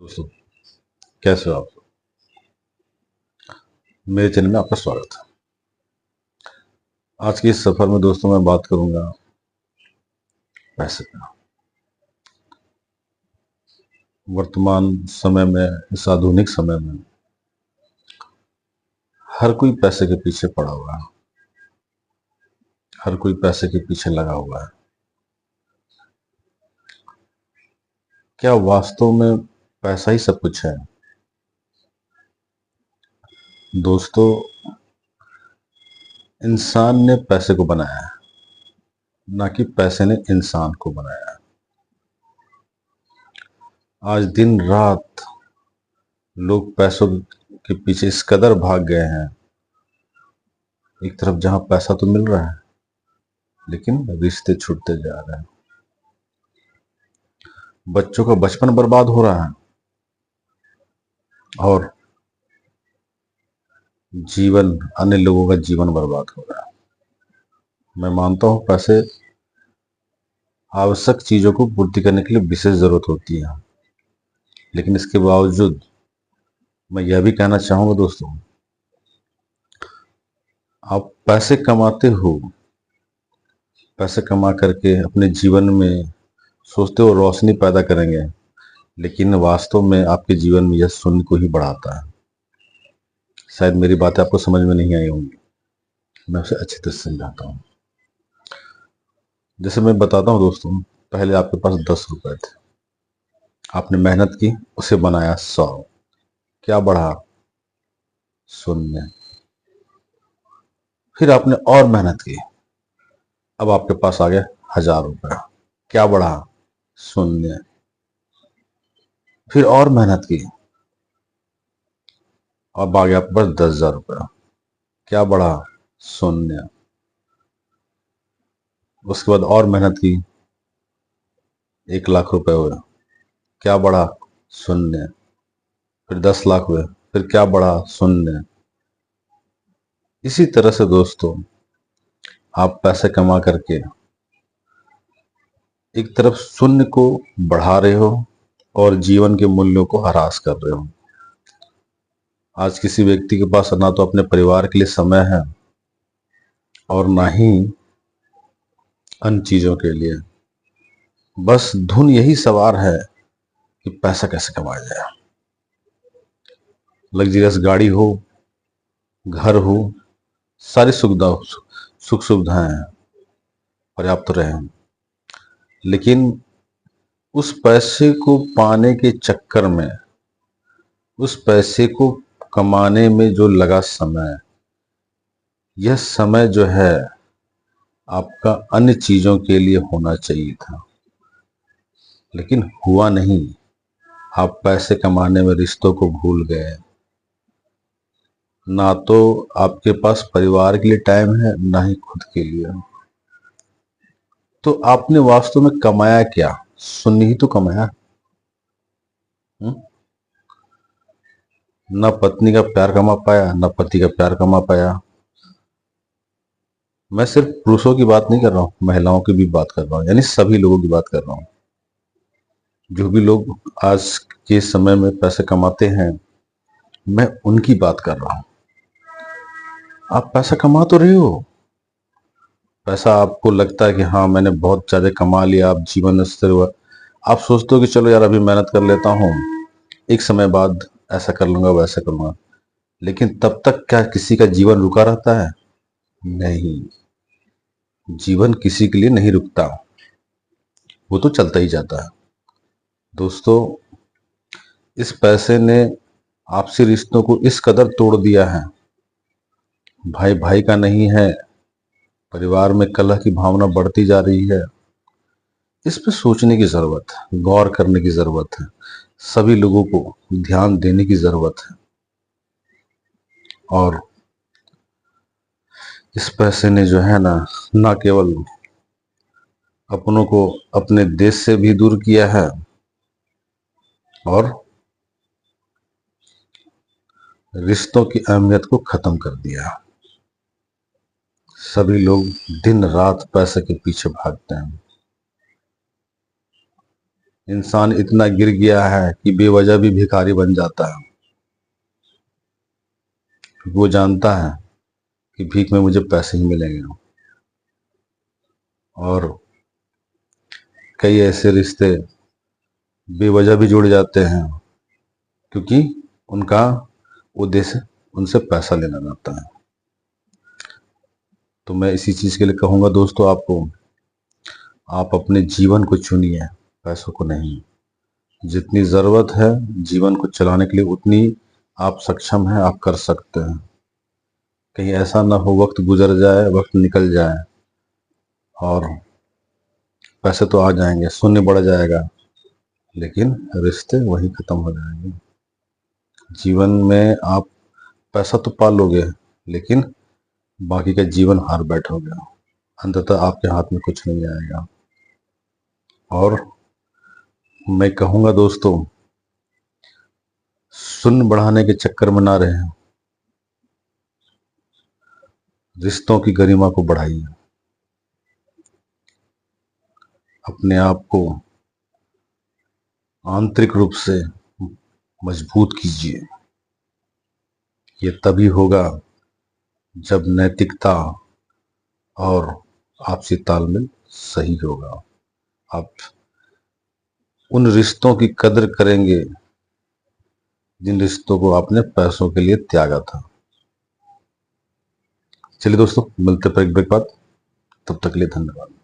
दोस्तों, कैसे हो आप? मेरे चैनल में आपका स्वागत है। आज के इस सफर में दोस्तों मैं बात करूंगा पैसे का। वर्तमान समय में, इस आधुनिक समय में हर कोई पैसे के पीछे पड़ा हुआ है। हर कोई पैसे के पीछे लगा हुआ है। क्या वास्तव में पैसा ही सब कुछ है? दोस्तों, इंसान ने पैसे को बनाया है, ना कि पैसे ने इंसान को बनाया है। आज दिन रात लोग पैसों के पीछे इस कदर भाग गए हैं। एक तरफ जहां पैसा तो मिल रहा है, लेकिन रिश्ते छूटते जा रहे हैं। बच्चों का बचपन बर्बाद हो रहा है और जीवन, अन्य लोगों का जीवन बर्बाद हो रहा है। मैं मानता हूं पैसे आवश्यक चीजों को पूर्ति करने के लिए विशेष जरूरत होती है, लेकिन इसके बावजूद मैं यह भी कहना चाहूंगा दोस्तों, आप पैसे कमाते हो, पैसे कमा करके अपने जीवन में सोचते हो रोशनी पैदा करेंगे, लेकिन वास्तव में आपके जीवन में यह शून्य को ही बढ़ाता है। शायद मेरी बातें आपको समझ में नहीं आई होंगी, मैं उसे अच्छी तरह से समझाता हूँ। जैसे मैं बताता हूँ दोस्तों, पहले आपके पास 10 रुपए थे, आपने मेहनत की, उसे बनाया 100। क्या बढ़ा? शून्य। फिर आपने और मेहनत की, अब आपके पास आ गया 1000 रुपए। क्या बढ़ा? शून्य। फिर और मेहनत की, अब आ गया आपके पास 10,000 रुपए। क्या बढ़ा? शून्य। उसके बाद और मेहनत की, 1 लाख रुपए हुए। क्या बढ़ा? शून्य। फिर 10 लाख हुए, फिर क्या बढ़ा? शून्य। इसी तरह से दोस्तों, आप पैसे कमा करके एक तरफ शून्य को बढ़ा रहे हो और जीवन के मूल्यों को हरास कर रहे हो। आज किसी व्यक्ति के पास ना तो अपने परिवार के लिए समय है और ना ही अन्य चीजों के लिए। बस धुन यही सवार है कि पैसा कैसे कमाया जाए। लग्जरियस गाड़ी हो, घर हो, सारी सुख सुविधाएं हैं, पर्याप्त रहे, लेकिन उस पैसे को पाने के चक्कर में, उस पैसे को कमाने में जो लगा समय, यह समय जो है आपका अन्य चीजों के लिए होना चाहिए था, लेकिन हुआ नहीं। आप पैसे कमाने में रिश्तों को भूल गए। ना तो आपके पास परिवार के लिए टाइम है, ना ही खुद के लिए। तो आपने वास्तव में कमाया क्या? शून्य ही तो कमाया। हम्म? ना पत्नी का प्यार कमा पाया, ना पति का प्यार कमा पाया। मैं सिर्फ पुरुषों की बात नहीं कर रहा हूँ, महिलाओं की भी बात कर रहा हूँ, यानी सभी लोगों की बात कर रहा हूँ। जो भी लोग आज के समय में पैसे कमाते हैं, मैं उनकी बात कर रहा हूँ। आप पैसा कमा तो रहे हो, पैसा आपको लगता है कि हाँ मैंने बहुत ज्यादा कमा लिया, आप जीवन स्तर हुआ, आप सोचते हो कि चलो यार अभी मेहनत कर लेता हूँ, एक समय बाद ऐसा कर लूंगा, वैसा करूंगा। लेकिन तब तक क्या किसी का जीवन रुका रहता है? नहीं, जीवन किसी के लिए नहीं रुकता, वो तो चलता ही जाता है। दोस्तों, इस पैसे ने आपसी रिश्तों को इस कदर तोड़ दिया है, भाई भाई का नहीं है, परिवार में कलह की भावना बढ़ती जा रही है। इस पे सोचने की जरूरत है, गौर करने की जरूरत है, सभी लोगों को ध्यान देने की जरूरत है। और इस पैसे ने जो है ना केवल अपनों को अपने देश से भी दूर किया है, और रिश्तों की अहमियत को खत्म कर दिया। सभी लोग दिन रात पैसे के पीछे भागते हैं। इंसान इतना गिर गया है कि बेवजह भी भिखारी बन जाता है। वो जानता है कि भीख में मुझे पैसे ही मिलेंगे। और कई ऐसे रिश्ते बेवजह भी जुड़ जाते हैं क्योंकि उनका उद्देश्य उनसे पैसा लेना रहता है। तो मैं इसी चीज के लिए कहूंगा दोस्तों आपको, आप अपने जीवन को चुनिए, पैसों को नहीं। जितनी जरूरत है जीवन को चलाने के लिए उतनी आप सक्षम हैं, आप कर सकते हैं। कहीं ऐसा ना हो वक्त गुजर जाए, वक्त निकल जाए और पैसे तो आ जाएंगे, शून्य बढ़ जाएगा, लेकिन रिश्ते वही खत्म हो जाएंगे। जीवन में आप पैसा तो पा लोगे, लेकिन बाकी का जीवन हार बैठोगे। अंततः आपके हाथ में कुछ नहीं आएगा। और मैं कहूंगा दोस्तों, शून्य बढ़ाने के चक्कर में ना रहें, रिश्तों की गरिमा को बढ़ाइए, अपने आप को आंतरिक रूप से मजबूत कीजिए। ये तभी होगा जब नैतिकता और आपसी तालमेल सही होगा। आप उन रिश्तों की कदर करेंगे जिन रिश्तों को आपने पैसों के लिए त्यागा था। चलिए दोस्तों, मिलते पर एक ब्रेक बाद, तब तक के लिए धन्यवाद।